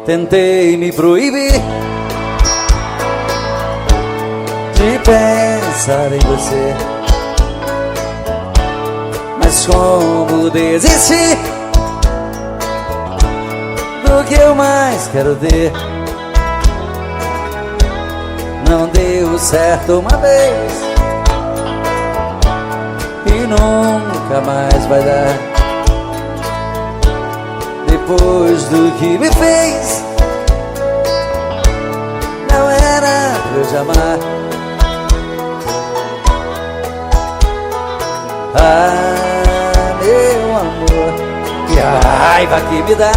Tentei me proibir de pensar em você, mas como desistir do que eu mais quero ter? Não deu certo uma vez e nunca mais vai dar. Depois do que me fez, não era pra eu te amar. Ah, meu amor, que raiva que me dá.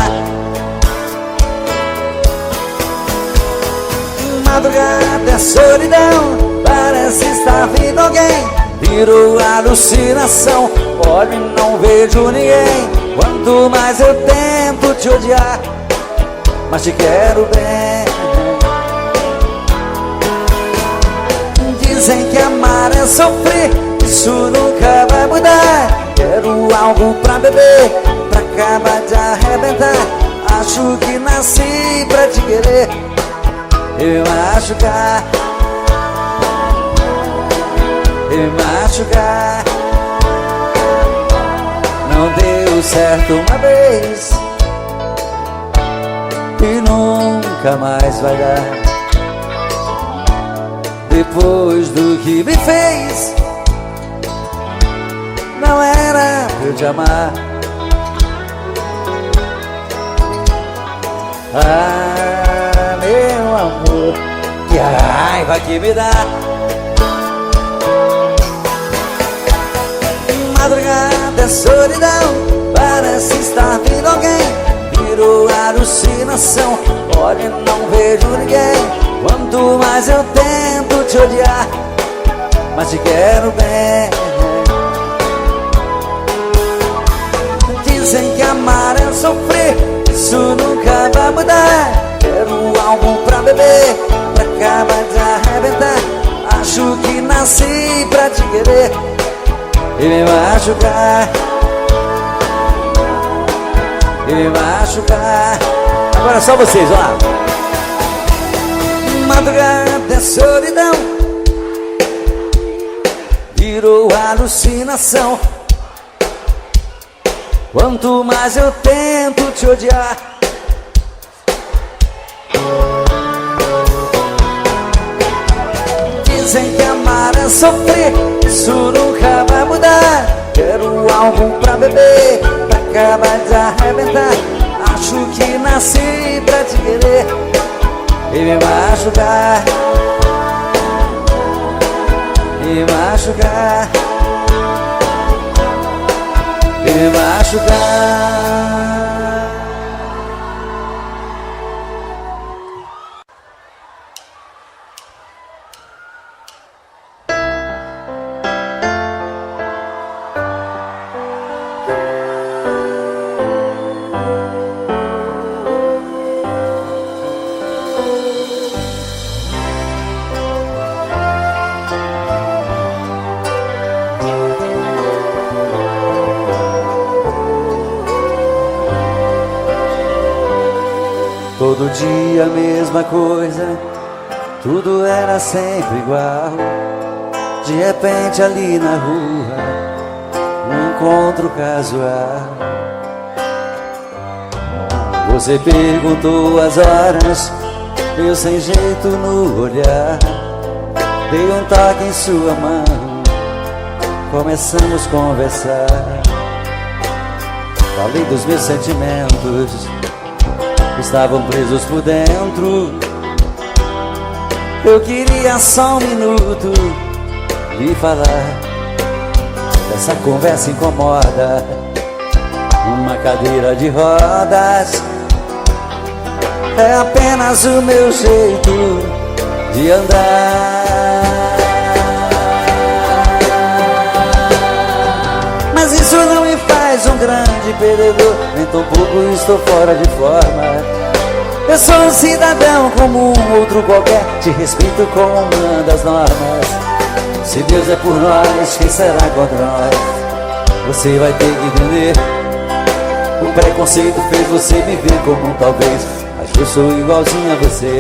Madrugada é solidão, parece estar vindo alguém. Virou alucinação, olho e não vejo ninguém. Quanto mais eu tento te odiar, mas te quero bem. Dizem que amar é sofrer, isso nunca vai mudar. Quero algo pra beber, pra acabar de arrebentar. Acho que nasci pra te querer e machucar, e machucar. Não deu certo uma vez e nunca mais vai dar. Depois do que me fez, não era pra eu te amar. Ah, meu amor, que raiva que me dá. Madrugada é solidão, parece estar vindo alguém. Virou alucinação, olho e não vejo ninguém. Quanto mais eu tento te odiar, mas te quero bem. Dizem que amar é sofrer, isso nunca vai mudar. Quero algo pra beber, pra acabar de arrebentar. Acho que nasci pra te querer e me machucar, e me machucar. Agora só vocês, ó lá. Madrugada é solidão, virou alucinação. Quanto mais eu tento te odiar, dizem que amar é sofrer, isso nunca vai mudar. Quero algo pra beber, pra acabar de arrebentar. Acho que nasci pra te querer e me machucar, e me machucar, e me machucar. Todo dia a mesma coisa, tudo era sempre igual. De repente ali na rua, um encontro casual. Você perguntou as horas, eu sem jeito no olhar. Dei um toque em sua mão, começamos a conversar. Falei dos meus sentimentos, estavam presos por dentro. Eu queria só um minuto de falar. Essa conversa incomoda, uma cadeira de rodas. É apenas o meu jeito de andar. Mas isso não me faz um grande perdedor, nem tão pouco estou fora de forma. Eu sou um cidadão como um outro qualquer, te respeito como manda as normas. Se Deus é por nós, quem será contra nós? Você vai ter que entender. O preconceito fez você me ver como um talvez, mas eu sou igualzinho a você.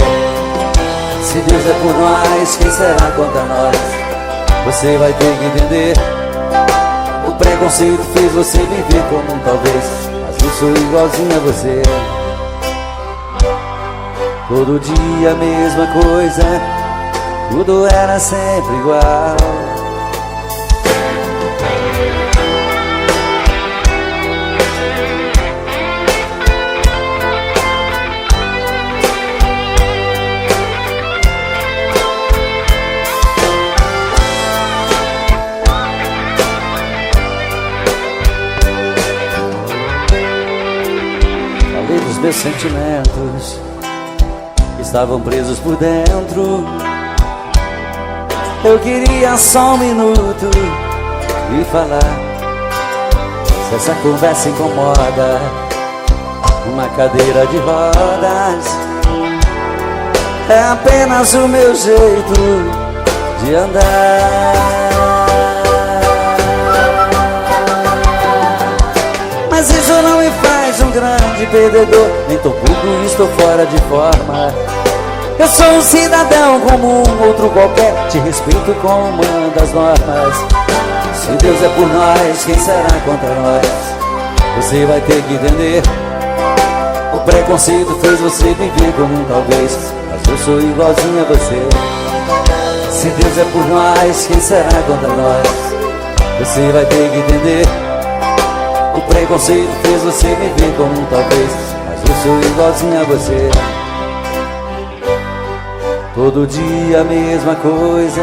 Se Deus é por nós, quem será contra nós? Você vai ter que entender. O preconceito fez você viver como um talvez, mas eu sou igualzinho a você. Todo dia a mesma coisa, tudo era sempre igual. Falei dos meus sentimentos que estavam presos por dentro. Eu queria só um minuto e falar. Se essa conversa incomoda, uma cadeira de rodas é apenas o meu jeito de andar. Mas isso não me faz um grande perdedor, nem tão pouco estou fora de forma. Eu sou um cidadão como um outro qualquer, te respeito como manda as normas. Se Deus é por nós, quem será contra nós? Você vai ter que entender. O preconceito fez você viver como um talvez, mas eu sou igualzinho a você. Se Deus é por nós, quem será contra nós? Você vai ter que entender. O preconceito fez você viver como um talvez, mas eu sou igualzinho a você. Todo dia a mesma coisa,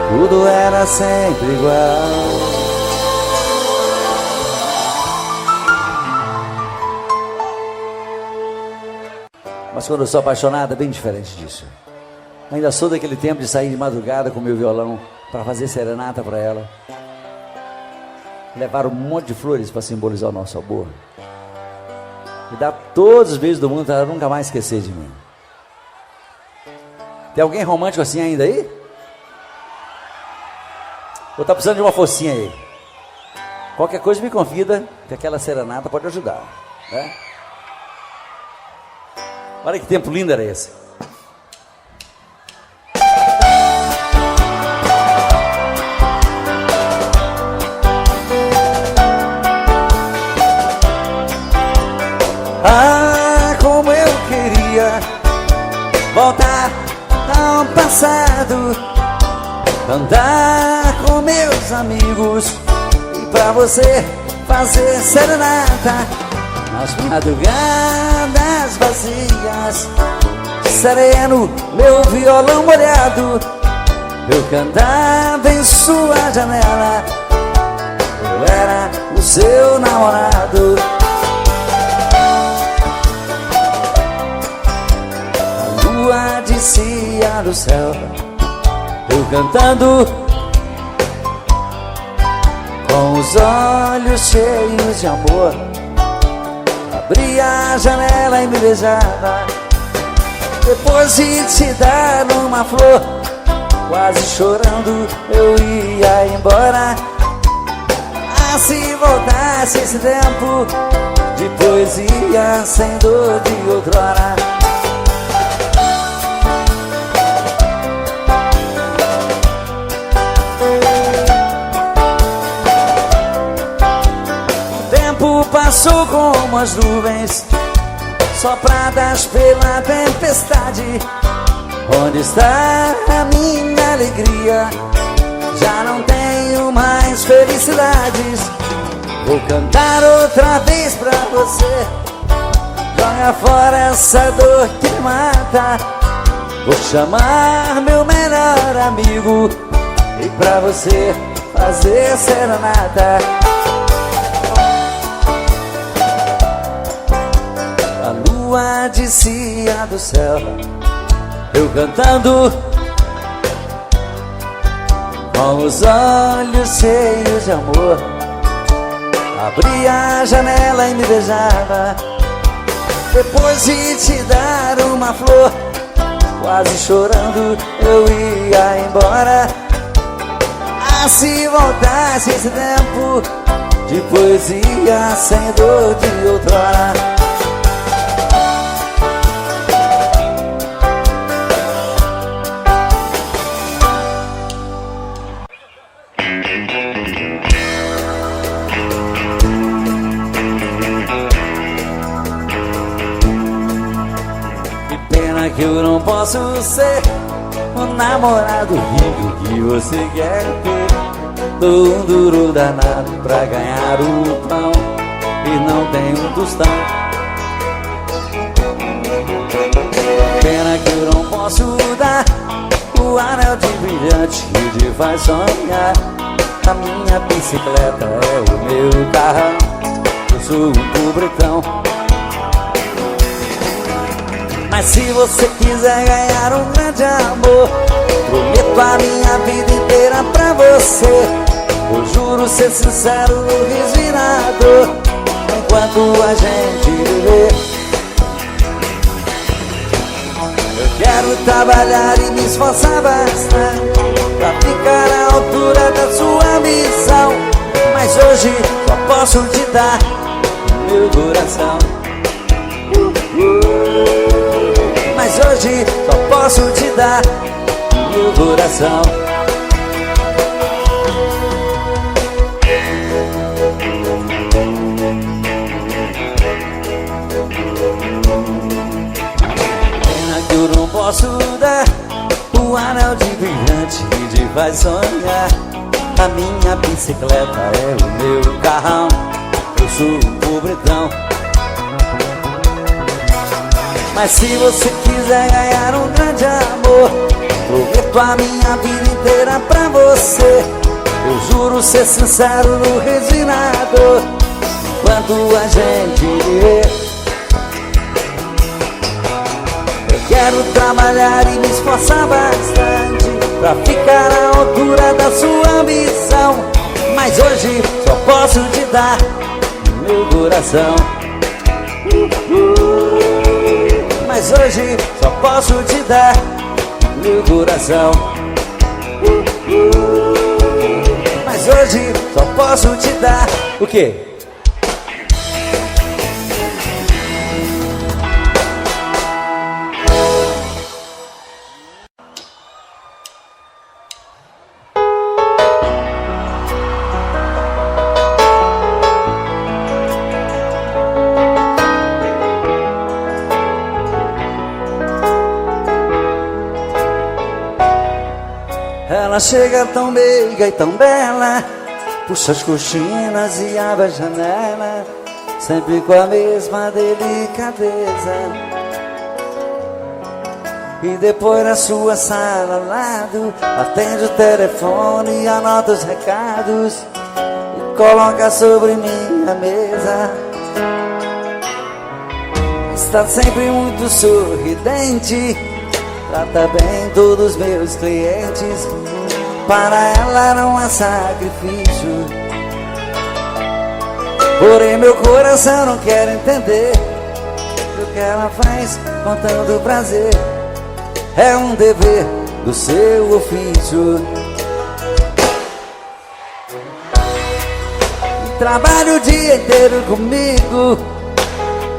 tudo era sempre igual. Mas quando eu sou apaixonado é bem diferente disso. Ainda sou daquele tempo de sair de madrugada com meu violão para fazer serenata para ela. Levar um monte de flores para simbolizar o nosso amor. E dar todos os beijos do mundo para ela nunca mais esquecer de mim. Tem alguém romântico assim ainda aí? Ou tá precisando de uma focinha aí? Qualquer coisa me convida, que aquela serenata pode ajudar, né? Olha que tempo lindo era esse. Ah, como eu queria voltar ao passado, andar com meus amigos e pra você fazer serenata nas madrugadas vazias. Sereno, meu violão molhado, eu cantava em sua janela. Eu era o seu namorado. A lua descia do céu, eu cantando com os olhos cheios de amor. Abria a janela e me beijava. Depois de te dar uma flor, quase chorando eu ia embora. Ah, se voltasse esse tempo de poesia sem dor de outrora. Passou como as nuvens sopradas pela tempestade. Onde está a minha alegria? Já não tenho mais felicidades. Vou cantar outra vez pra você. Joga fora essa dor que me mata. Vou chamar meu melhor amigo e pra você fazer serenata. Descia do céu, eu cantando com os olhos cheios de amor. Abria a janela e me beijava. Depois de te dar uma flor, quase chorando eu ia embora. Ah, se voltasse esse tempo de poesia sem dor de outrora. Pena que eu não posso ser o namorado rico que você quer ter. Tô um duro danado pra ganhar o pão e não tenho um tostão. Pena que eu não posso dar o anel de brilhante que te faz sonhar. A minha bicicleta é o meu carrão, eu sou um pobretão. Mas se você quiser ganhar um grande amor, prometo a minha vida inteira pra você. Eu juro ser sincero, resinado, enquanto a gente viver. Eu quero trabalhar e me esforçar bastante pra ficar à altura da sua missão. Mas hoje só posso te dar o meu coração. Mas hoje só posso te dar o meu coração. Pena que eu não posso dar o anel de brilhante que te faz sonhar. A minha bicicleta é o meu carrão, eu sou um pobretão. Mas se você quiser ganhar um grande amor, prometo a minha vida inteira pra você. Eu juro ser sincero, resinado, enquanto a gente viver. Eu quero trabalhar e me esforçar bastante pra ficar à altura da sua ambição. Mas hoje só posso te dar o meu coração. Mas hoje só posso te dar o meu coração. Mas hoje só posso te dar o quê? Ela chega tão meiga e tão bela, puxa as cortinas e abre a janela, sempre com a mesma delicadeza. E depois na sua sala ao lado, atende o telefone e anota os recados e coloca sobre minha mesa. Está sempre muito sorridente, trata bem todos os meus clientes. Para ela não há sacrifício, porém meu coração não quer entender o que ela faz com tanto prazer. É um dever do seu ofício. Trabalho o dia inteiro comigo,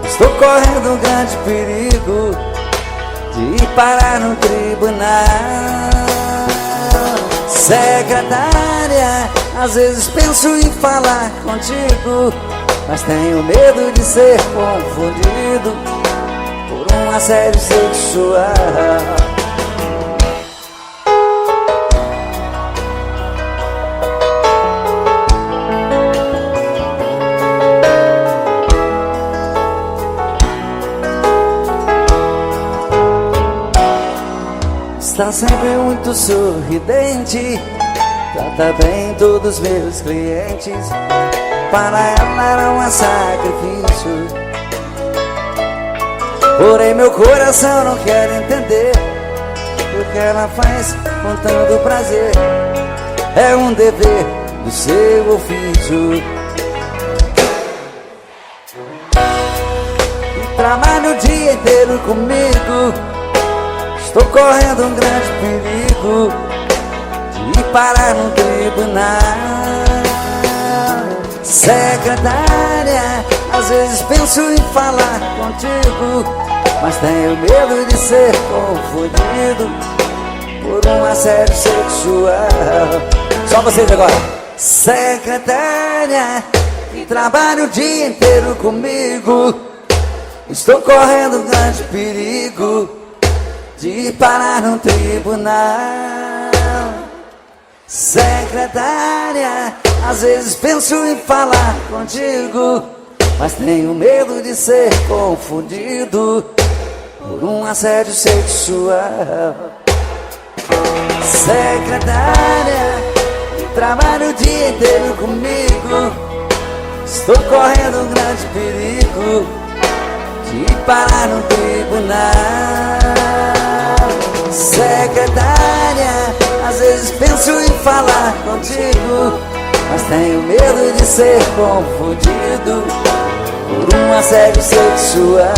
estou correndo um grande perigo de ir parar no tribunal. Secretária, às vezes penso em falar contigo, mas tenho medo de ser confundido por um assédio sexual. Está sempre muito sorridente, trata bem todos os meus clientes. Para ela não há sacrifício, porém meu coração não quer entender o que ela faz com tanto prazer. É um dever do seu ofício. E trabalha o dia inteiro comigo, estou correndo um grande perigo de ir parar no tribunal. Secretária, às vezes penso em falar contigo, mas tenho medo de ser confundido por um assédio sexual. Só vocês agora. Secretária, que trabalha o dia inteiro comigo, estou correndo um grande perigo de parar no tribunal. Secretária, às vezes penso em falar contigo, mas tenho medo de ser confundido por um assédio sexual. Secretária, trabalho o dia inteiro comigo, estou correndo um grande perigo de parar no tribunal. Secretária, às vezes penso em falar contigo, mas tenho medo de ser confundido por um assédio sexual.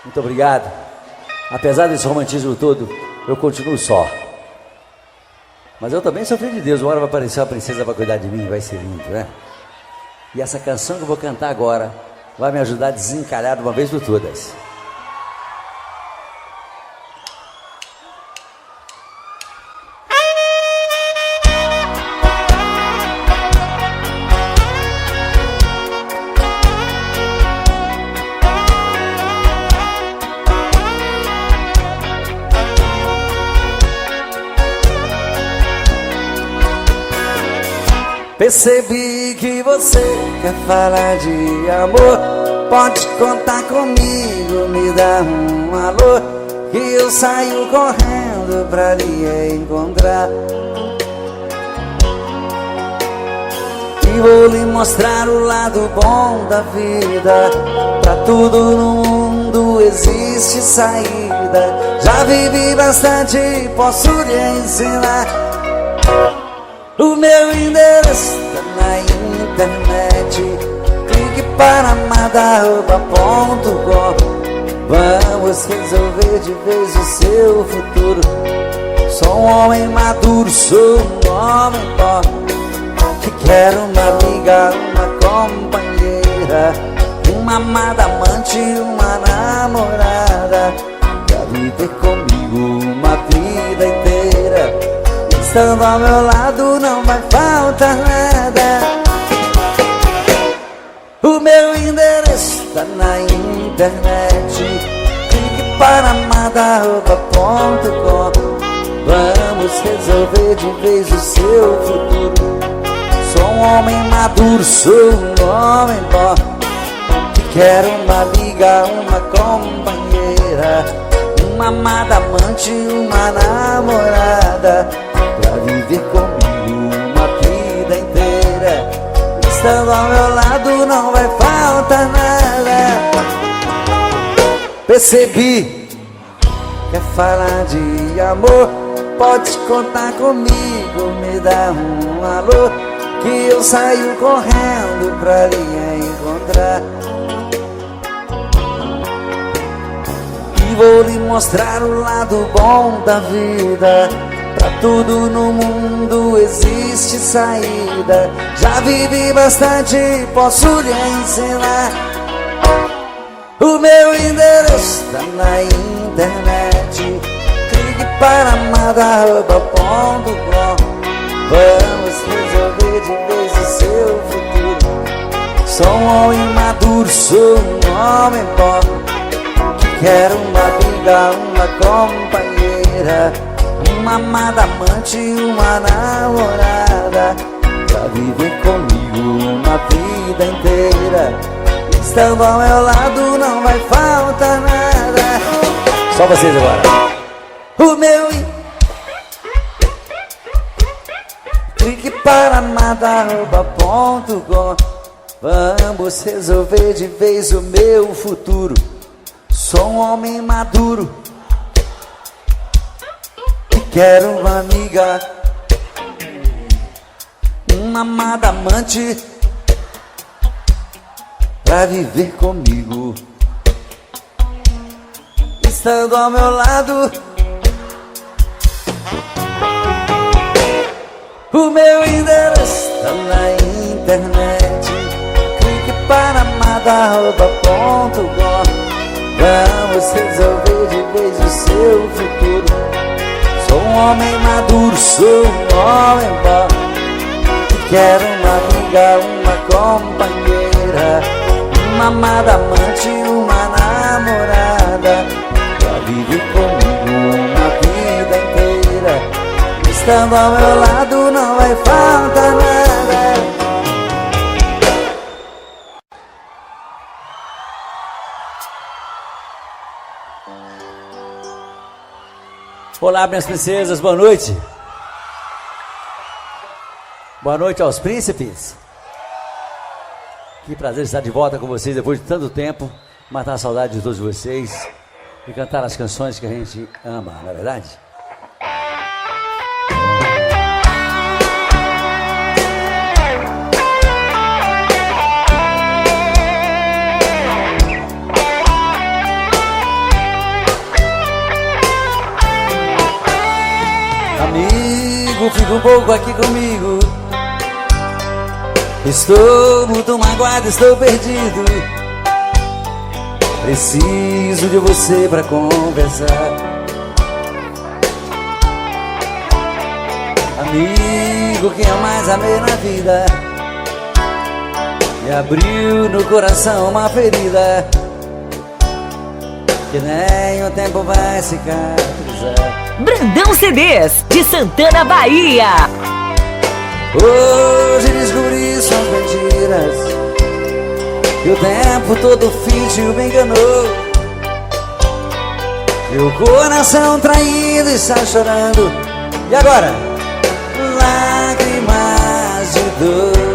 Muito obrigado. Apesar desse romantismo todo, eu continuo só. Mas eu também sou filho de Deus. Uma hora vai aparecer uma princesa para cuidar de mim, vai ser lindo, né? E essa canção que eu vou cantar agora vai me ajudar a desencalhar de uma vez por todas. Percebi que você quer falar de amor, pode contar comigo, me dá um alô, que eu saio correndo pra lhe encontrar. E vou lhe mostrar o lado bom da vida, pra tudo no mundo existe saída. Já vivi bastante, posso lhe ensinar. O meu endereço tá na internet, clique para madarroba.com. Vamos resolver de vez o seu futuro. Sou um homem maduro, sou um homem bom, que quero uma amiga, uma companheira, uma amada amante, uma namorada, pra viver comigo uma vida inteira. Estando ao meu lado não vai faltar nada. O meu endereço tá na internet, clique para madarroba.com. Vamos resolver de vez o seu futuro. Sou um homem maduro, sou um homem bom, que quero uma amiga, uma companheira, uma amada amante, uma namorada, pra viver comigo uma vida inteira. Estando ao meu lado não vai faltar nada. Percebi, quer falar de amor, pode contar comigo, me dá um alô, que eu saio correndo pra lhe encontrar. E vou lhe mostrar o lado bom da vida, pra tudo no mundo existe saída. Já vivi bastante, posso lhe ensinar. O meu endereço tá na internet, clique para madarroba.com. Vamos resolver de vez o seu futuro. Sou um homem maduro, sou um homem bom, que quero uma amiga, uma companheira, uma amada amante, uma namorada, pra viver comigo uma vida inteira. Estando ao meu lado não vai faltar nada. Só vocês agora. O meu clique para madarroba.com. Vamos resolver de vez o meu futuro. Sou um homem maduro, quero uma amiga, uma amada amante, pra viver comigo. Estando ao meu lado, o meu endereço tá na internet, clique para madarroba.com. Vamos resolver de vez o seu futuro. Sou um homem maduro, sou um homem bom, que quero uma amiga, uma companheira, uma amada amante, uma namorada, pra viver comigo uma vida inteira. Estando ao meu lado não vai faltar nada. Olá, minhas princesas, boa noite. Boa noite aos príncipes. Que prazer estar de volta com vocês depois de tanto tempo. Matar a saudade de todos vocês e cantar as canções que a gente ama, não é verdade? Amigo, fica um pouco aqui comigo. Estou muito magoado, estou perdido. Preciso de você pra conversar. Amigo, quem eu mais amei na vida me abriu no coração uma ferida que nem o tempo vai cicatrizar. Brandão CDs, de Santana, Bahia. Hoje descobri suas mentiras, que o tempo todo fingiu, me enganou. Meu coração traído está chorando. E agora? Lágrimas de dor.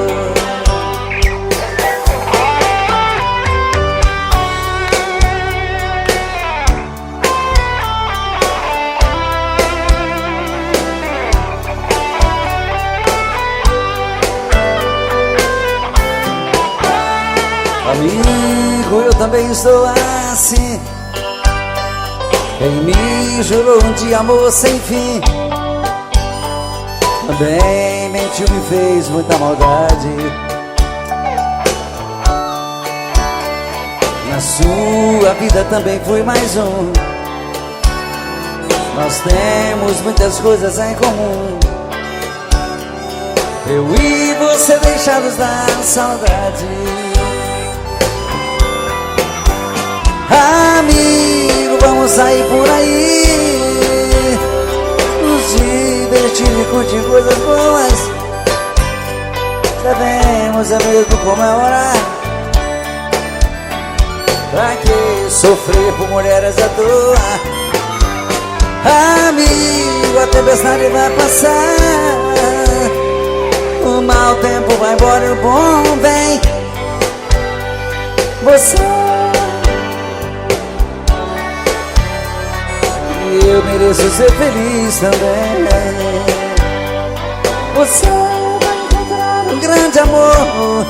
Amigo, eu também estou assim. Quem me jurou de amor sem fim também mentiu, me fez muita maldade. Na sua vida também fui mais um. Nós temos muitas coisas em comum. Eu e você deixados da saudade. Amigo, vamos sair por aí, nos divertir e curtir coisas boas. Devemos mesmo comemorar. Pra que sofrer por mulheres à toa? Amigo, a tempestade vai passar, o mau tempo vai embora e o bom vem. Você, eu mereço ser feliz também. Você vai encontrar um grande amor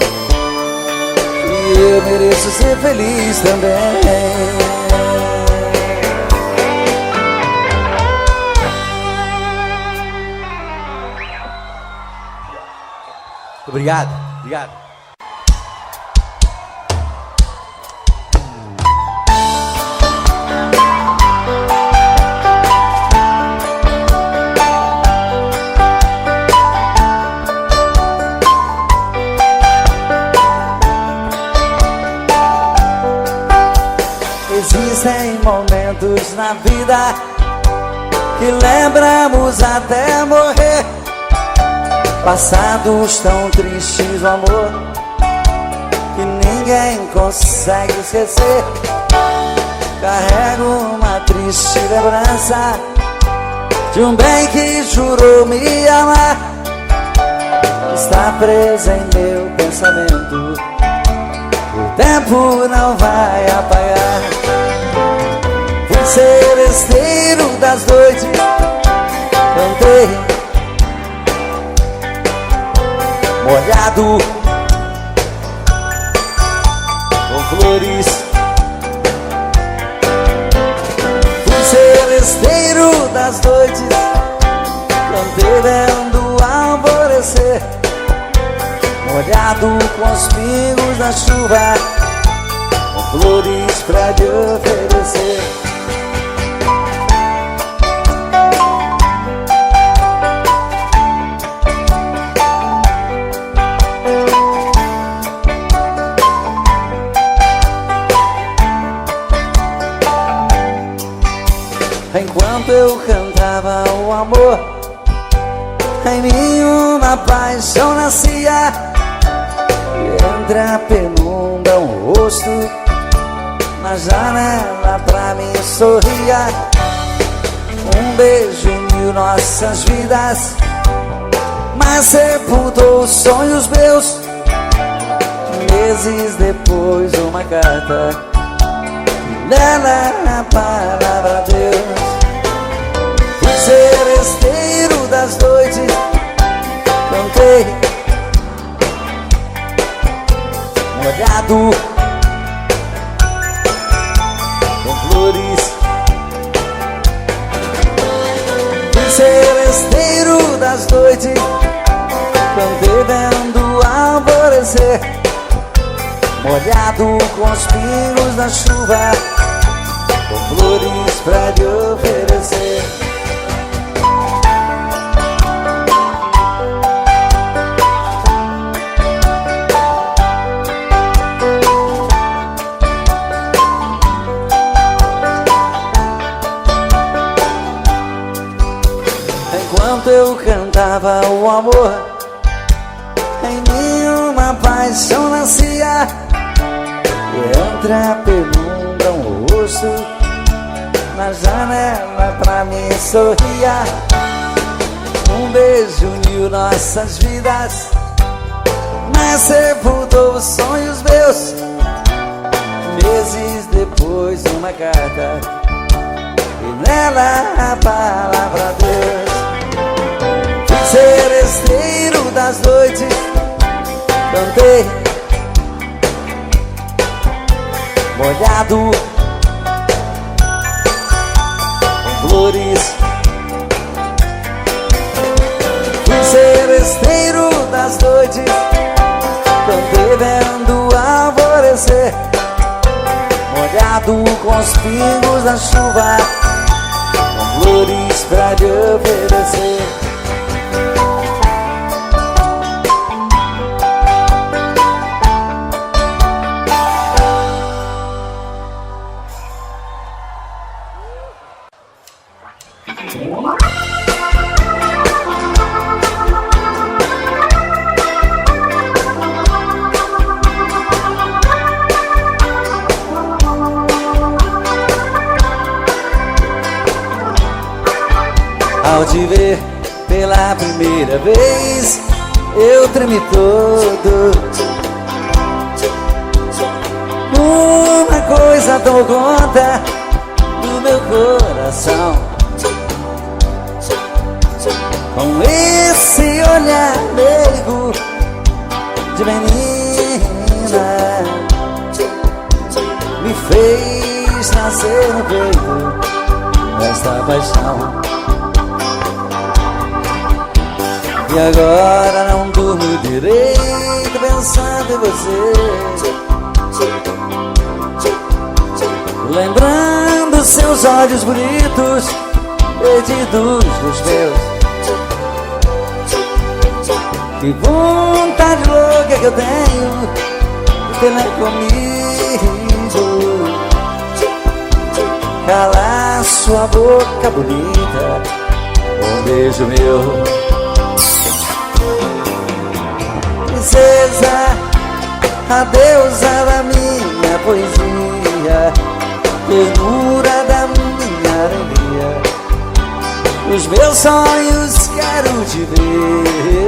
e eu mereço ser feliz também. Obrigado, obrigado. Existem momentos na vida que lembramos até morrer, passados tão tristes do amor que ninguém consegue esquecer. Carrego uma triste lembrança de um bem que jurou me amar. Está preso em meu pensamento, o tempo não vai apagar. Fui seresteiro das noites, cantei molhado com flores. Fui seresteiro das noites, cantei vendo o alvorecer, molhado com os pingos da chuva, com flores pra te oferecer. mim uma paixão nascia, entre a penumbra um rosto na janela pra mim sorria. Um beijo uniu nossas vidas, mas sepultou sonhos meus. Meses depois uma carta, nela a palavra Deus. Fui seresteiro das noites, cantei molhado com flores. Fui seresteiro das noites, cantei vendo alvorecer, molhado com os pingos da chuva, com flores pra lhe oferecer. Enquanto eu cantava o amor, em mim uma paixão nascia, entre a penumbra um rosto na janela pra mim sorria. Um beijo uniu nossas vidas, mas sepultou os sonhos meus. Meses depois uma carta, e nela a palavra Deus. Fui seresteiro das noites, cantei molhado com flores. Fui seresteiro das noites, cantei vendo alvorecer, molhado com os pingos da chuva, com flores pra lhe oferecer. Ao te ver pela primeira vez, eu tremi todo. Uma coisa tomou conta do meu coração, com esse olhar meigo de menina, me fez nascer no peito esta paixão. E agora não durmo direito pensando em você, lembrando seus olhos bonitos, perdidos dos meus. Que vontade louca que eu tenho de ter comigo, calar sua boca bonita com um beijo meu. Princesa, a deusa da minha poesia, ternura da minha alegria, os meus sonhos quero te ver.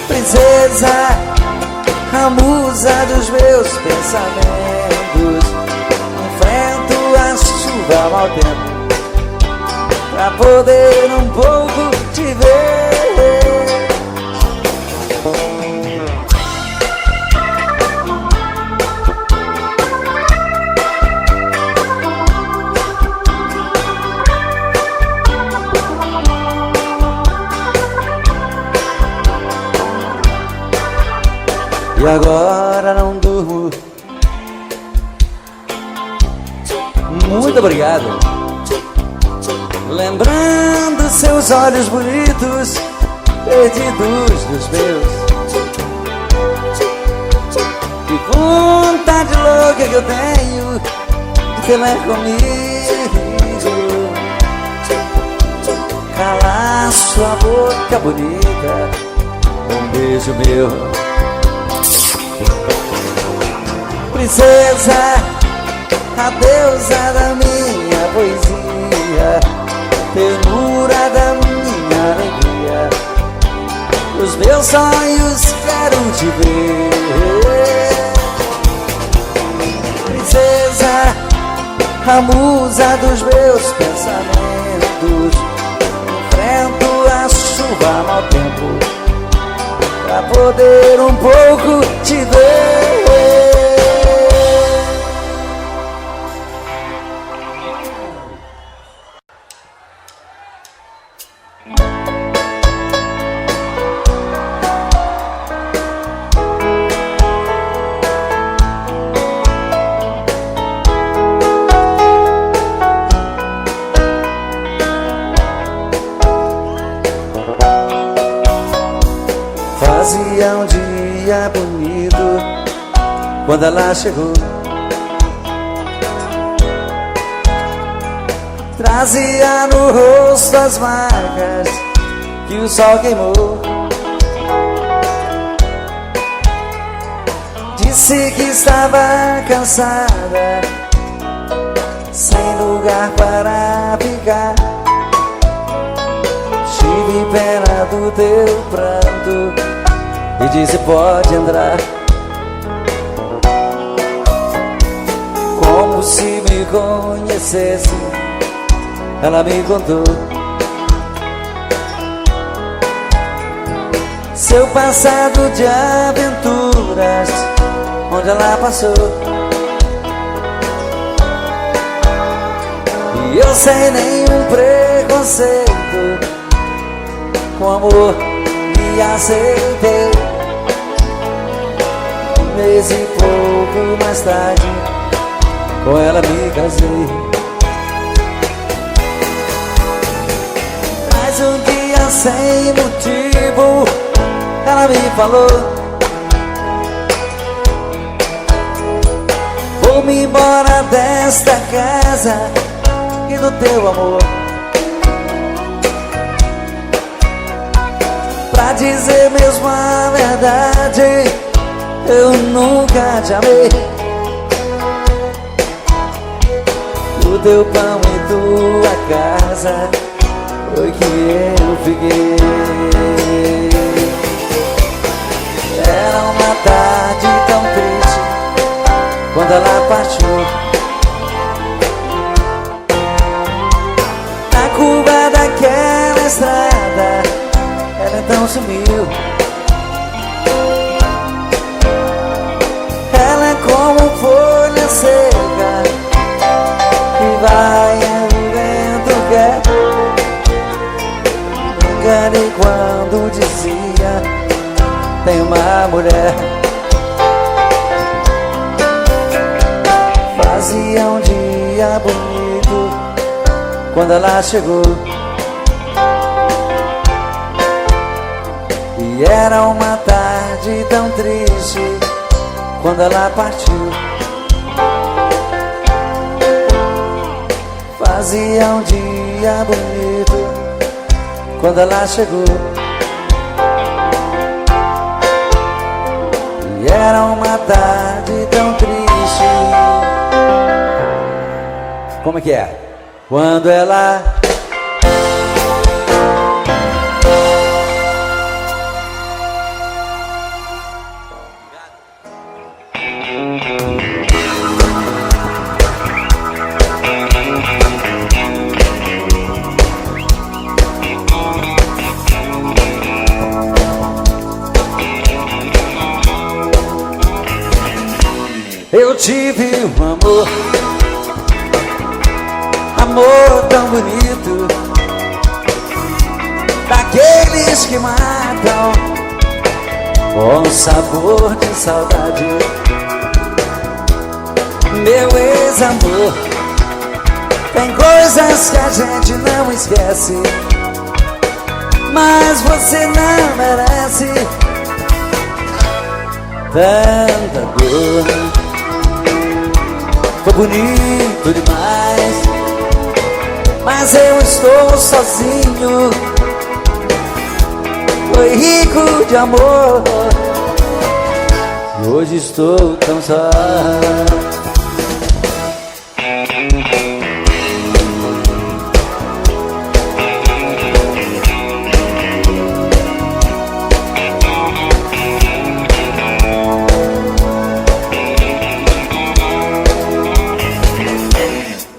Princesa, a musa dos meus pensamentos, enfrento a chuva ao mau tempo pra poder um pouco te ver. E agora não durmo. Muito obrigado. Lembrando seus olhos bonitos, perdidos dos meus. Que vontade louca que eu tenho de ter mais comigo, calar sua boca bonita, um beijo meu. Princesa, a deusa da minha poesia, ternura da minha alegria, os meus sonhos quero te ver. Princesa, a musa dos meus pensamentos, enfrento a chuva, mau tempo, pra poder um pouco te ver. Fazia um dia bonito quando ela chegou, trazia no rosto as marcas que o sol queimou. Disse que estava cansada, sem lugar para ficar. Tive pena do teu pranto e disse pode entrar, como se me conhecesse. Ela me contou seu passado de aventuras, onde ela passou. E eu sem nenhum preconceito, com amor me aceitei. Um mês e pouco mais tarde, com ela me casei. Mas um dia sem motivo, ela me falou: vou-me embora desta casa e do teu amor. Pra dizer mesmo a verdade, eu nunca te amei. O teu pão e tua casa foi que eu fiquei. Era uma tarde tão triste quando ela partiu. Na curva daquela estrada, ela então sumiu. Ela é como folha seca que vai e o vento quer. Me enganei quando dizia tem uma mulher. Fazia um dia bonito quando ela chegou, e era uma tarde tão triste quando ela partiu. Fazia um dia bonito quando ela chegou, e era uma tarde tão triste. Como é que é? Quando ela... Eu tive um amor, amor tão bonito, daqueles que matam com sabor de saudade. Meu ex-amor, tem coisas que a gente não esquece, mas você não merece tanta dor. Foi bonito demais, mas eu estou sozinho de amor. E hoje estou tão só.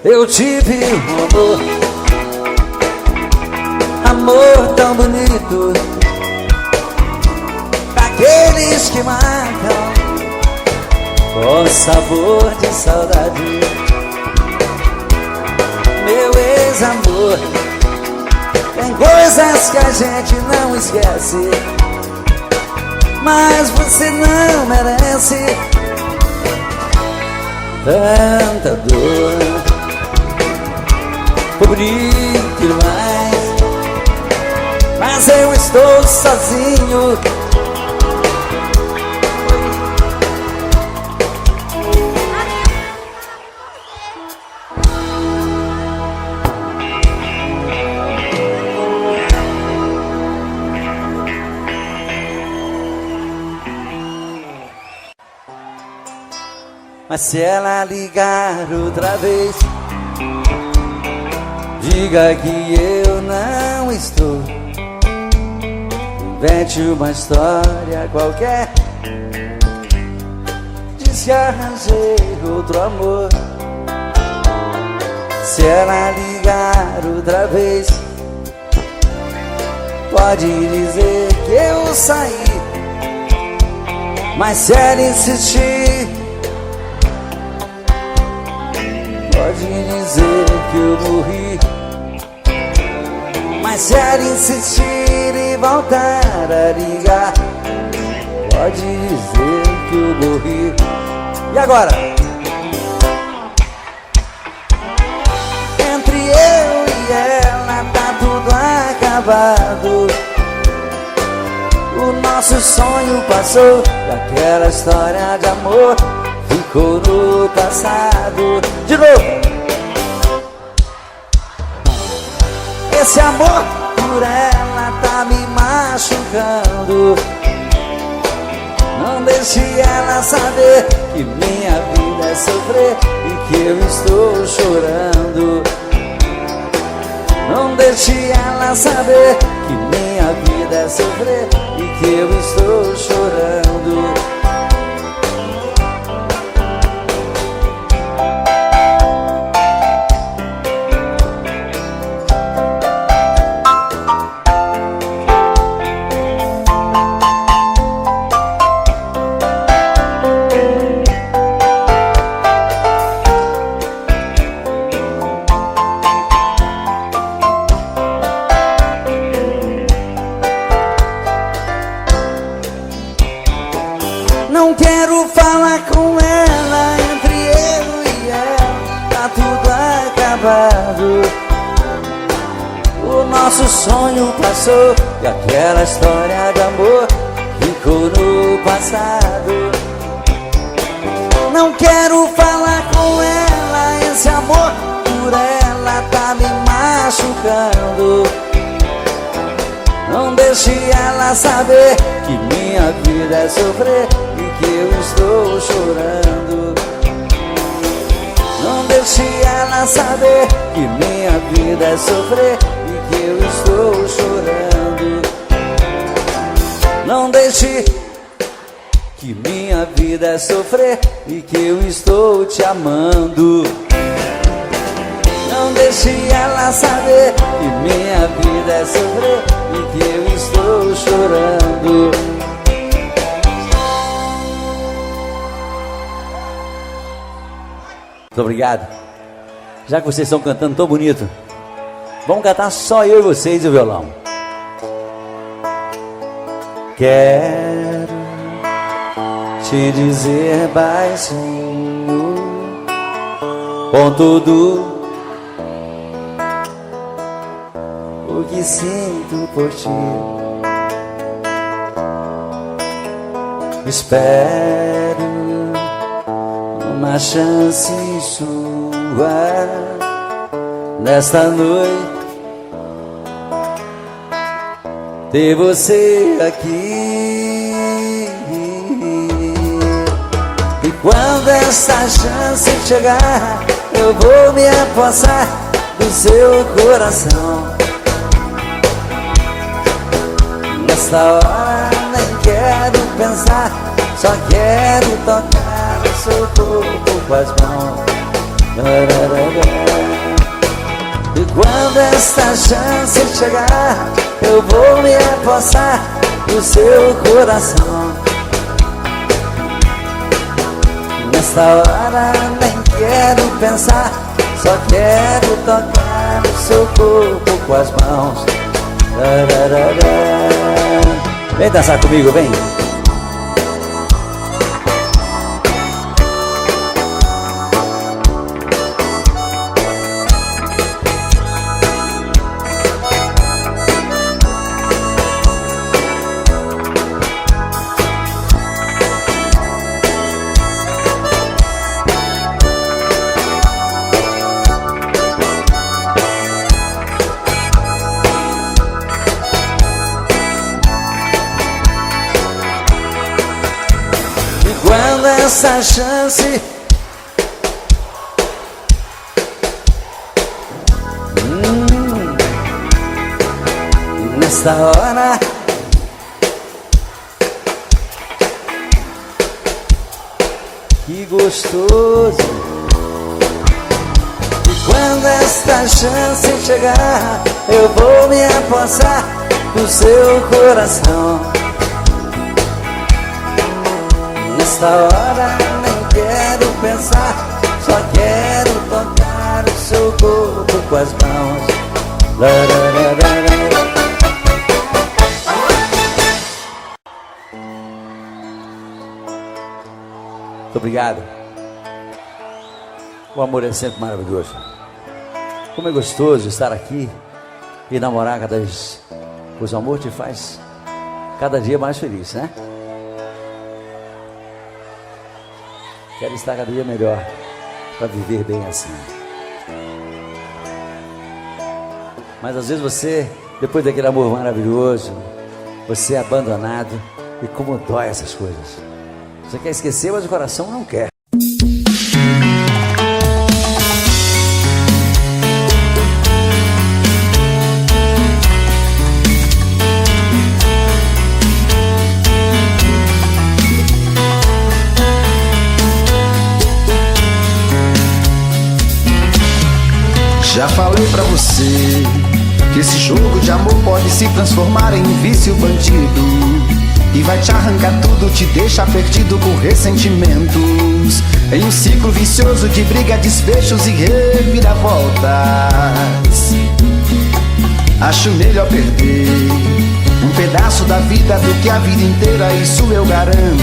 Eu tive um amor tão bonito, daqueles que marcam com sabor de saudade. Meu ex-amor, tem coisas que a gente não esquece, mas você não merece tanta dor. Foi bonito demais, mas eu estou sozinho. Mas se ela ligar outra vez, diga que eu não estou. Invente uma história qualquer, diz que arranjei outro amor. Se ela ligar outra vez, pode dizer que eu saí. Mas se ela insistir, pode dizer que eu morri. Mas se ela insistir e voltar a ligar, pode dizer que eu morri. E agora? Entre eu e ela tá tudo acabado. O nosso sonho passou, e aquela história de amor ficou no passado. De novo! Esse amor por ela tá me machucando. Não deixe ela saber que minha vida é sofrer e que eu estou chorando. Não deixe ela saber que minha vida é sofrer e que eu estou chorando. Não quero falar com ela, entre eu e ela tá tudo acabado. O nosso sonho passou, e aquela história de amor ficou no passado. Não quero falar com ela, esse amor por ela tá me machucando. Não deixe ela saber que minha vida é sofrer e que eu estou chorando. Não deixe ela saber que minha vida é sofrer e que eu estou chorando. Não deixe que minha vida é sofrer e que eu estou te amando. Não deixe ela saber que minha vida é sofrer e que eu estou chorando. Muito obrigado. Já que vocês estão cantando tão bonito, vamos cantar só eu e vocês e o violão. Quero te dizer baixinho, com tudo o que sinto por ti. Espero uma chance sua nesta noite ter você aqui. E quando essa chance chegar, eu vou me apossar do seu coração. Nessa hora nem quero pensar, só quero tocar o seu corpo com as mãos. E quando essa chance chegar, eu vou me apossar do seu coração. Nessa hora nem quero pensar, só quero tocar o seu corpo com as mãos. Vem dançar comigo, vem. Quando essa chance nessa hora que gostoso. E quando esta chance chegar, eu vou me apossar do seu coração. Nessa hora nem quero pensar, só quero tocar o seu corpo com as mãos. Muito obrigado. O amor é sempre maravilhoso. Como é gostoso estar aqui e namorar cada vez. Pois o amor te faz cada dia mais feliz, né? Quero estar cada dia melhor para viver bem assim. Mas às vezes você, depois daquele amor maravilhoso, você é abandonado. E como dói essas coisas. Você quer esquecer, mas o coração não quer. Já falei pra você que esse jogo de amor pode se transformar em vício bandido, e vai te arrancar tudo, te deixar perdido por ressentimentos, em um ciclo vicioso de briga, desfechos e reviravoltas. Acho melhor perder um pedaço da vida do que a vida inteira, isso eu garanto.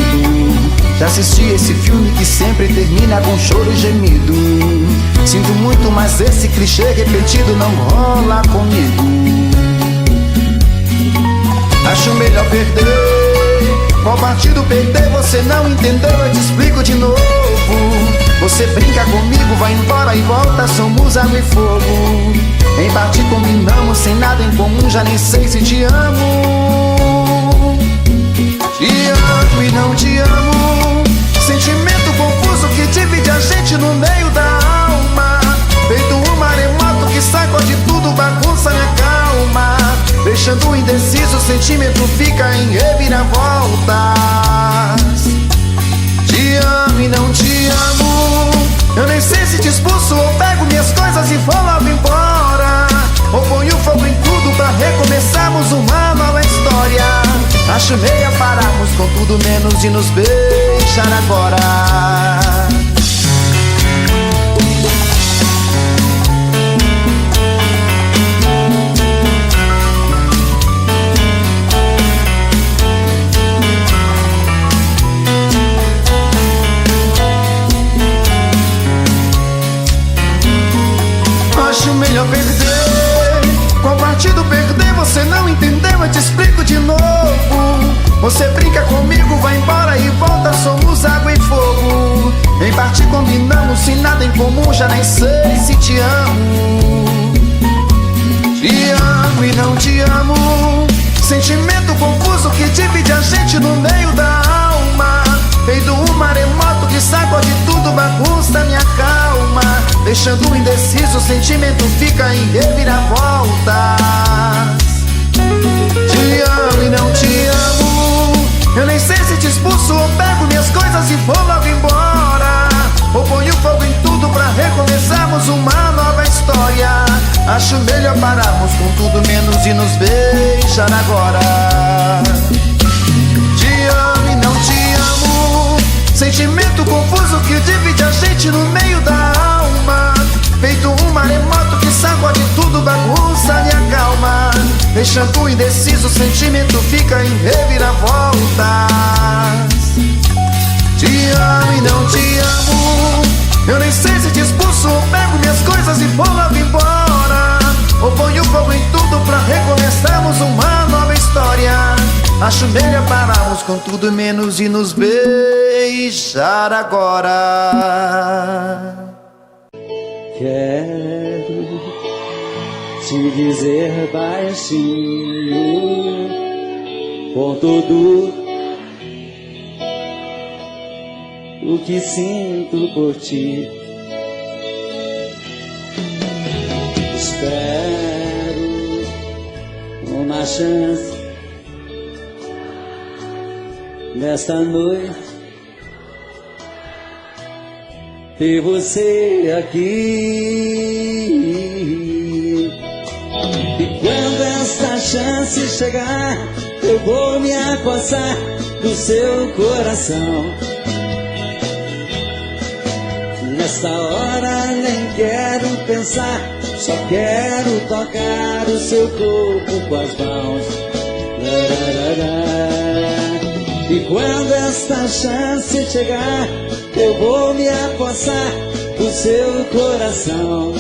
Já assisti esse filme que sempre termina com choro e gemido. Sinto muito, mas esse clichê repetido não rola comigo. Acho melhor perder. Qual partido perder? Você não entendeu, eu te explico de novo. Você brinca comigo, vai embora e volta, somos água e fogo. Em parte combinamos, sem nada em comum, já nem sei se te amo. Te amo e não te amo. Sentimento confuso que divide a gente no meio da alma. Feito um maremoto que sacode tudo, bagunça minha calma. Deixando indeciso, o sentimento fica em reviravoltas. Te amo e não te amo. Eu nem sei se te expulso ou pego minhas coisas e vou logo embora, ou ponho fogo em tudo pra recomeçarmos uma nova história. Acho meio pararmos com tudo menos de nos beijar agora. Acho melhor perder. Qual partido perder? Você não entendeu, eu te explico de novo. Você brinca comigo, vai embora e volta, somos água e fogo. Em parte combinamos, sem nada em comum, já nem sei se te amo. Te amo e não te amo. sentimento confuso que divide a gente no meio da alma. Feito um maremoto que sacode tudo, bagunça minha calma. Deixando indeciso, o sentimento fica em reviravoltas. Te amo e não te amo. Eu nem sei se te expulso ou pego minhas coisas e vou logo embora, ou ponho fogo em tudo pra recomeçarmos uma nova história. Acho melhor pararmos com tudo menos e nos beijar agora. Te amo e não te amo. Sentimento confuso que divide a gente no meio da alma. Feito um maremoto que sacode tudo, bagunça minha calma. Deixando indeciso, o sentimento fica em reviravoltas. Te amo e não te amo. Eu nem sei se te expulso ou pego minhas coisas e vou logo embora, ou ponho fogo em tudo pra recomeçarmos uma nova história. Acho melhor pararmos com tudo menos e nos beijar agora. Quero te dizer baixinho, com tudo o que sinto por ti. Espero uma chance nesta noite, ter você aqui. E quando essa chance chegar, eu vou me apossar do seu coração. Nesta hora nem quero pensar, só quero tocar o seu corpo com as mãos. E quando esta chance chegar, eu vou me apossar do seu coração.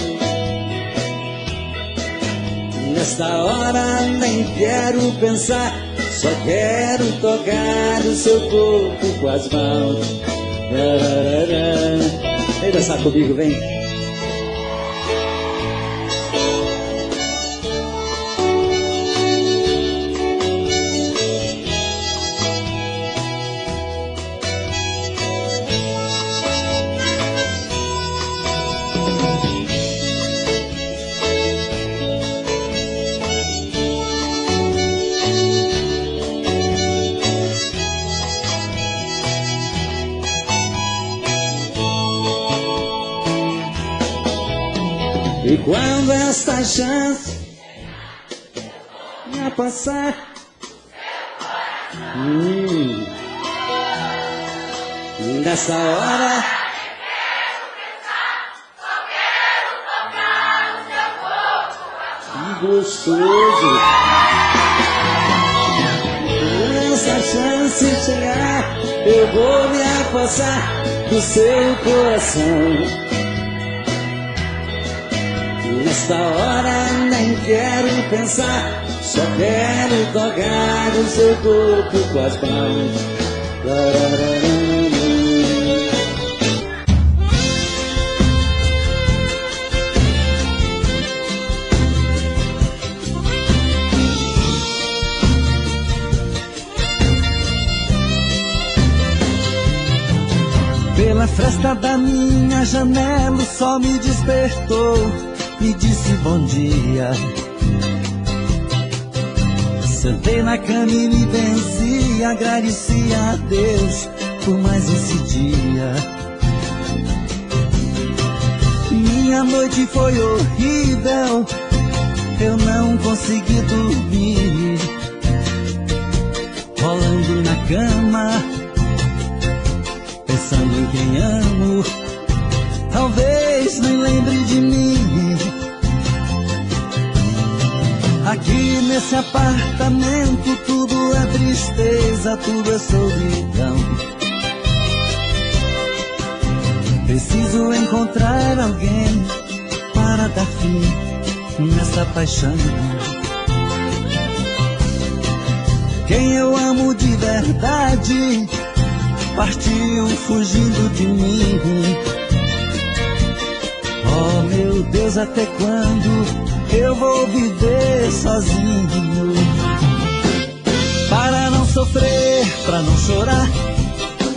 Nesta hora nem quero pensar, só quero tocar o seu corpo com as mãos. Vem dançar comigo, vem. E quando esta chance me passar, nessa hora que gostoso. Quando essa chance chegar, eu vou me apossar do seu coração. Nesta hora nem quero pensar, só quero tocar o seu corpo com as mãos. Pela fresta da minha janela o sol me despertou, me disse bom dia. Sentei na cama e me benzi, agradeci a Deus por mais esse dia. Minha noite foi horrível, eu não consegui dormir, rolando na cama, pensando em quem amo. Talvez nem lembre de mim. Aqui nesse apartamento tudo é tristeza, tudo é solidão. Preciso encontrar alguém para dar fim nessa paixão. Quem eu amo de verdade partiu fugindo de mim. Oh meu Deus, até quando eu vou viver sozinho? pra não chorar.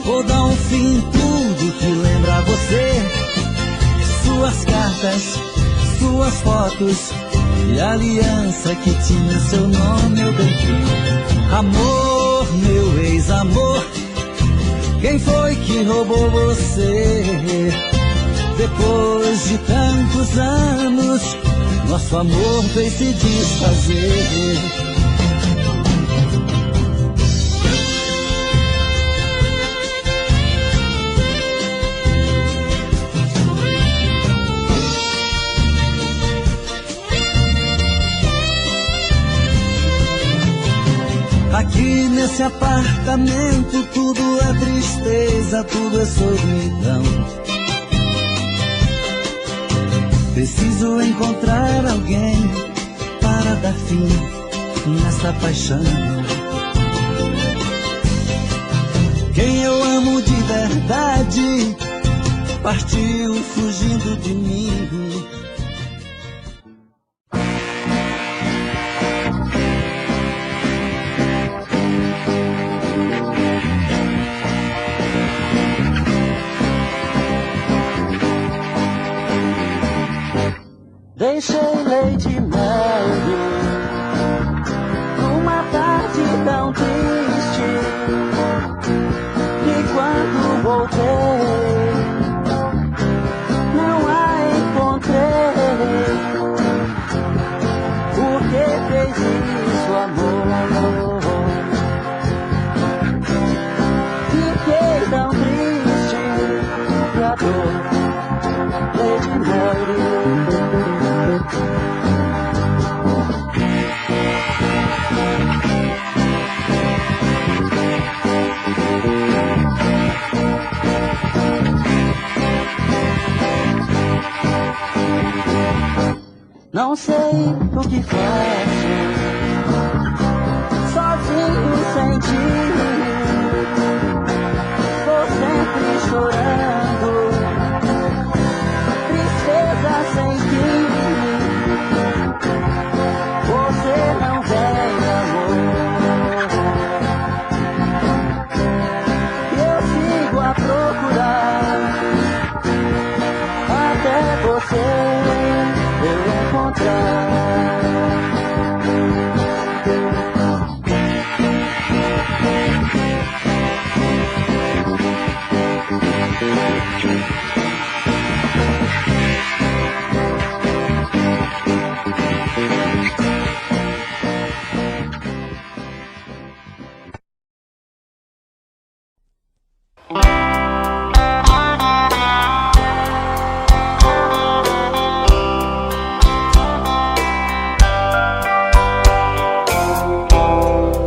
Vou dar um fim em tudo que lembra você. Suas cartas, suas fotos e a aliança que tinha seu nome eu dei. Amor, meu ex-amor, quem foi que roubou você? Depois de tantos anos, nosso amor veio se desfazer. Aqui nesse apartamento tudo é tristeza, tudo é solidão. Preciso encontrar alguém para dar fim nessa paixão. Quem eu amo de verdade partiu fugindo de mim. Deixei leite e mel numa tarde tão triste. E quando voltei, não a encontrei. Por que fez isso, amor? Fiquei tão triste e a dor, leite e mel. Não sei o que faço, sozinho sem ti. Vou sempre chorando, tristeza sem fim. Você não vem, amor, eu sigo a procurar até você eu encontrar.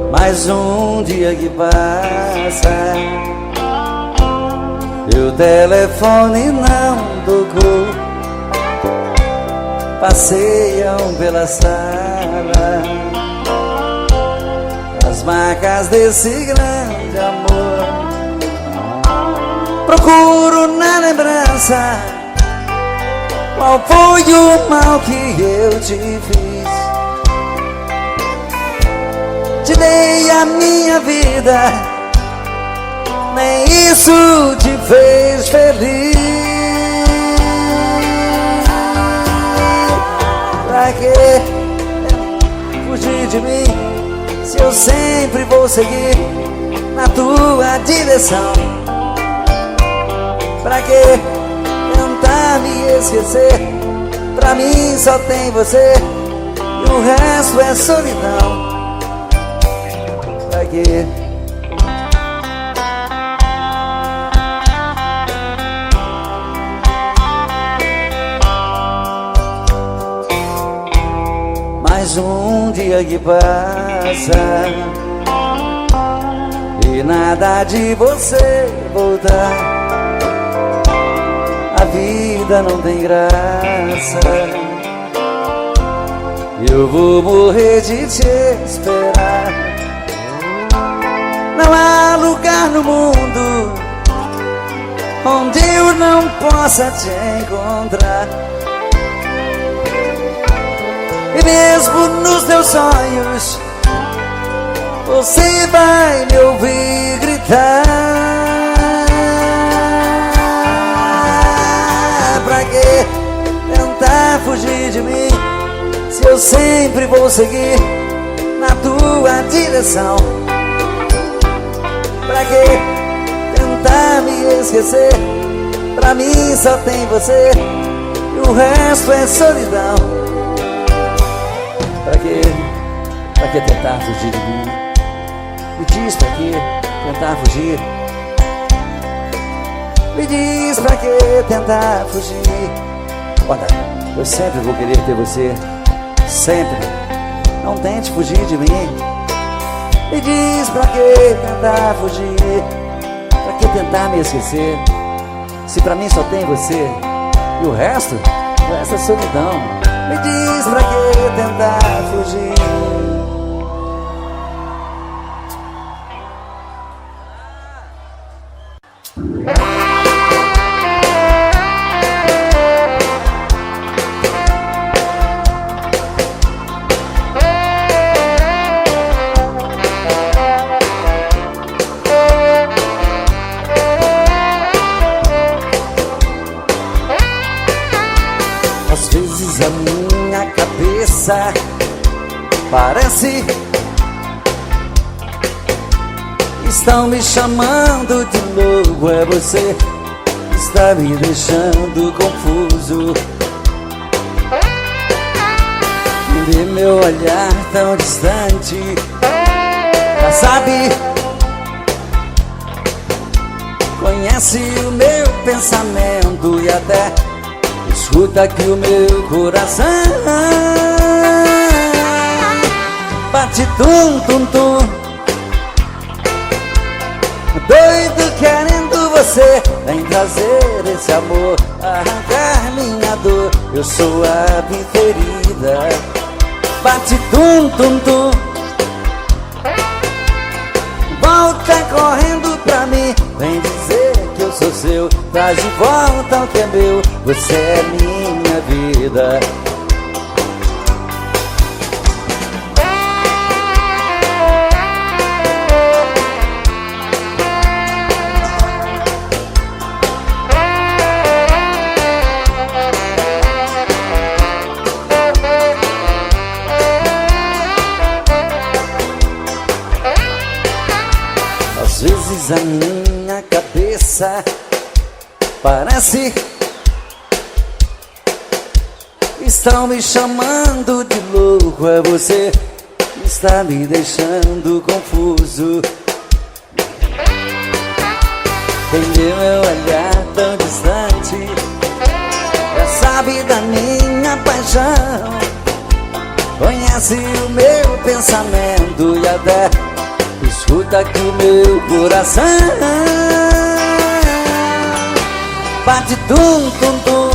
Mais um dia que passa e o telefone não tocou. Passeiam pela sala as marcas desse grande amor. Procuro na lembrança qual foi o mal que eu te fiz. Te dei a minha vida, nem isso te fez feliz. Pra que fugir de mim, se eu sempre vou seguir na tua direção? Pra que tentar me esquecer? Pra mim só tem você e o resto é solidão. Pra quê? Mais um dia que passa e nada de você voltar. A vida não tem graça, eu vou morrer de te esperar. Não há lugar no mundo onde eu não possa te encontrar. E mesmo nos teus sonhos você vai me ouvir eu sempre vou seguir na tua direção. Pra que tentar me esquecer? Pra mim só tem você e o resto é solidão. Pra que tentar fugir de mim? Me diz pra que tentar fugir? Me diz pra que tentar fugir? Olha, eu sempre vou querer ter você, sempre. Não tente fugir de mim. Me diz pra que tentar fugir? Pra que tentar me esquecer? Se pra mim só tem você e o resto é solidão. Me diz pra que tentar fugir? Às vezes a minha cabeça parece estão me chamando de novo. É você que está me deixando confuso. Vê meu olhar tão distante, já sabe, conhece o meu pensamento e até escuta aqui o meu coração. Bate tum tum tum, doido querendo você. Vem trazer esse amor, arrancar minha dor. Eu sou a preferida. Bate tum tum tum, volta correndo pra mim. Vem dizer que eu sou seu, traz de volta o que é meu. Você é minha vida. Às vezes a minha cabeça parece estão me chamando de louco. É você que está me deixando confuso. Quem vê meu olhar tão distante já sabe da minha paixão, conhece o meu pensamento e até escuta aqui o meu coração. Bate tum tum tum,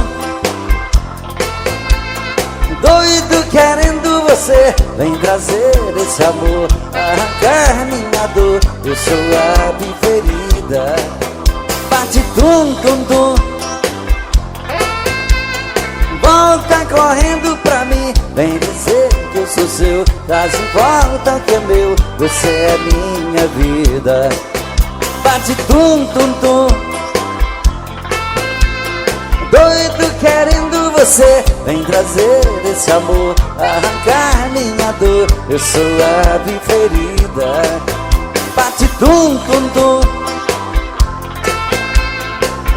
doido querendo você. Vem trazer esse amor, arrancar minha dor. Eu sou a preferida. Bate tum tum tum, volta correndo pra mim. Vem dizer que eu sou seu, traz de volta o que é meu. Você é minha vida. Bate tum tum tum, doido querendo você. Vem trazer esse amor, arrancar minha dor. Eu sou a preferida. Bate tum tum tum,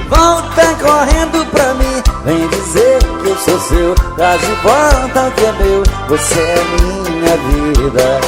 volta correndo pra mim. Vem dizer que eu sou seu, traz de volta o que é meu. Você é minha vida.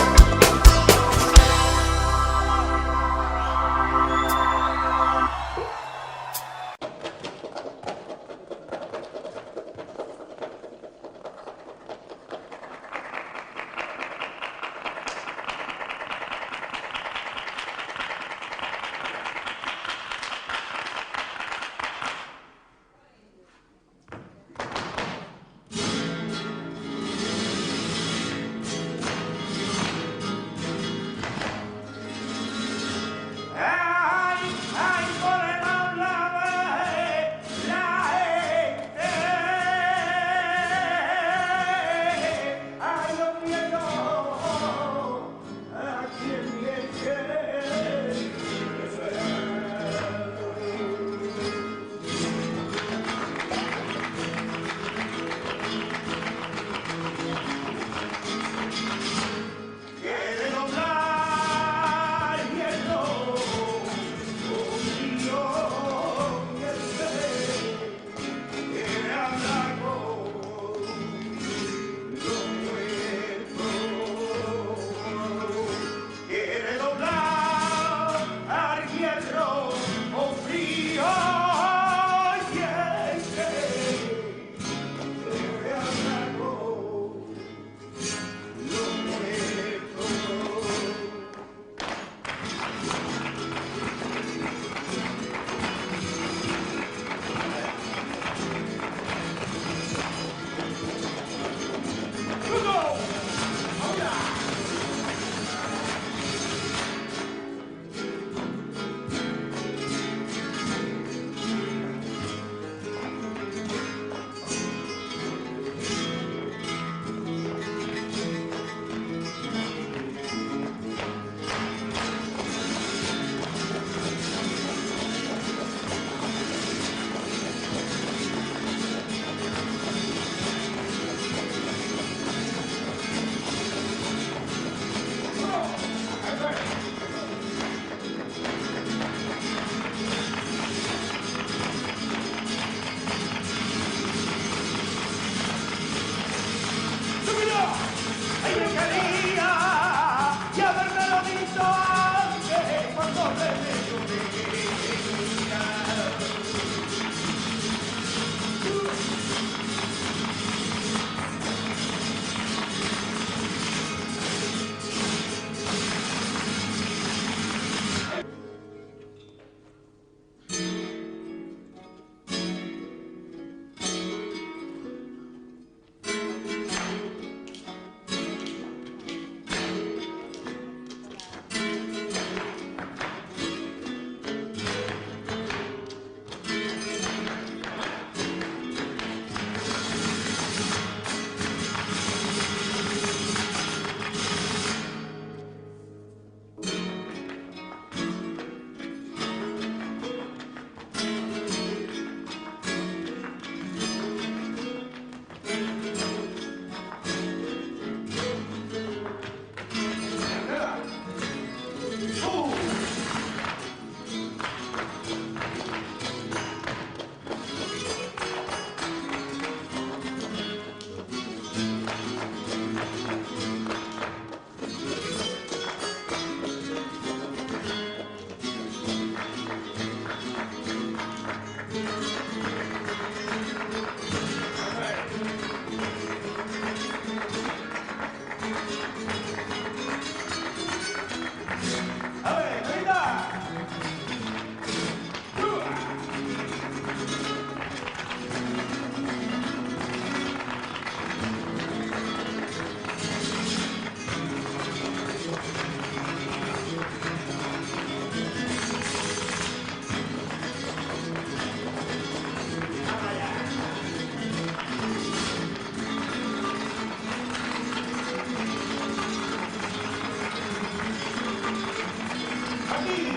Aqui!